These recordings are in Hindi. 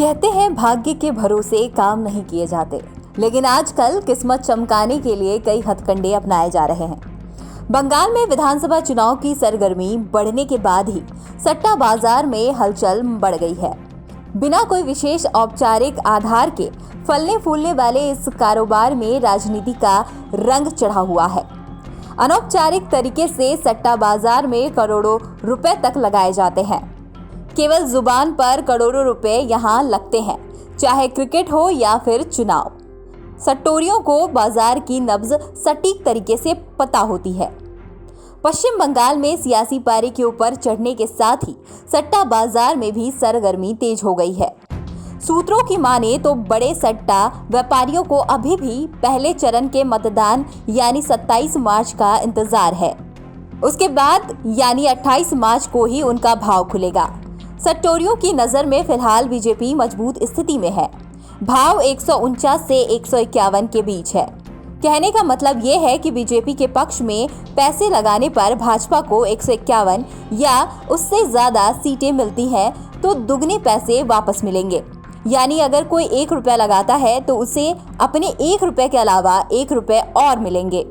कहते हैं भाग्य के भरोसे काम नहीं किए जाते, लेकिन आजकल किस्मत चमकाने के लिए कई हथकंडे अपनाए जा रहे हैं। बंगाल में विधानसभा चुनाव की सरगर्मी बढ़ने के बाद ही सट्टा बाजार में हलचल बढ़ गई है। बिना कोई विशेष औपचारिक आधार के फलने फूलने वाले इस कारोबार में राजनीति का रंग चढ़ा हुआ है। अनौपचारिक तरीके से सट्टा बाजार में करोड़ों रुपए तक लगाए जाते हैं। केवल जुबान पर करोड़ों रुपए यहाँ लगते हैं, चाहे क्रिकेट हो या फिर चुनाव। सट्टोरियों को बाजार की नब्ज सटीक तरीके से पता होती है। पश्चिम बंगाल में सियासी पारी के ऊपर चढ़ने के साथ ही सट्टा बाजार में भी सरगर्मी तेज हो गई है। सूत्रों की माने तो बड़े सट्टा व्यापारियों को अभी भी पहले चरण के मतदान यानी 27 मार्च का इंतजार है। उसके बाद यानी 28 मार्च को ही उनका भाव खुलेगा। सट्टोरियों की नजर में फिलहाल बीजेपी मजबूत स्थिति में है। भाव 149 से 151 के बीच है। कहने का मतलब ये है कि बीजेपी के पक्ष में पैसे लगाने पर भाजपा को 151 या उससे ज्यादा सीटें मिलती हैं तो दुगने पैसे वापस मिलेंगे। यानी अगर कोई 1 रुपया लगाता है तो उसे अपने 1 रुपये के अलावा 1 रुपये और मिलेंगे।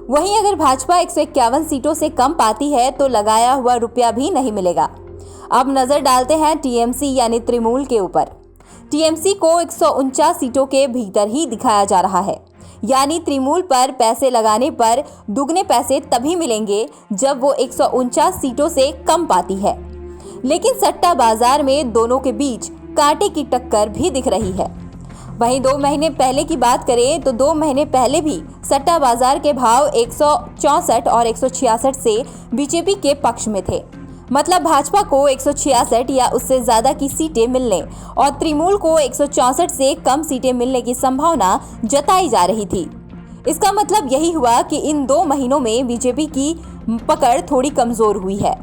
वहीं अगर भाजपा 151 सीटों से कम पाती है तो लगाया हुआ रुपया भी नहीं मिलेगा। अब नजर डालते हैं टीएमसी यानी तृणमूल के ऊपर। टीएमसी को 149 सीटों के भीतर ही दिखाया जा रहा है। यानी तृणमूल पर पैसे लगाने पर दुगने पैसे तभी मिलेंगे जब वो 149 सीटों से कम पाती है। लेकिन सट्टा बाजार में दोनों के बीच कांटे की टक्कर भी दिख रही है। वहीं 2 महीने पहले की बात करें तो 2 महीने पहले भी सट्टा बाजार के भाव 164 और 166 से बीजेपी के पक्ष में थे। मतलब भाजपा को 166 या उससे ज्यादा की सीटें मिलने और तृणमूल को 164 से कम सीटें मिलने की संभावना जताई जा रही थी। इसका मतलब यही हुआ कि इन 2 महीनों में बीजेपी की पकड़ थोड़ी कमजोर हुई है।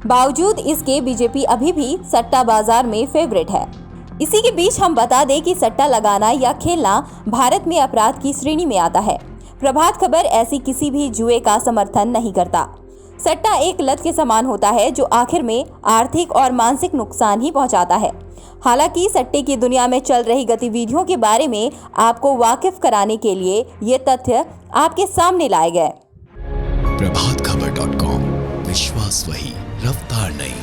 बावजूद इसके बीजेपी अभी भी सट्टा बाजार में फेवरेट है। इसी के बीच हम बता दें कि सट्टा लगाना या खेलना भारत में अपराध की श्रेणी में आता है। प्रभात खबर ऐसी किसी भी जुए का समर्थन नहीं करता। सट्टा एक लत के समान होता है जो आखिर में आर्थिक और मानसिक नुकसान ही पहुंचाता है। हालांकि सट्टे की दुनिया में चल रही गतिविधियों के बारे में आपको वाकिफ कराने के लिए ये तथ्य आपके सामने लाए गए। प्रभातखबर.com, विश्वास वही, रफ्तार नहीं।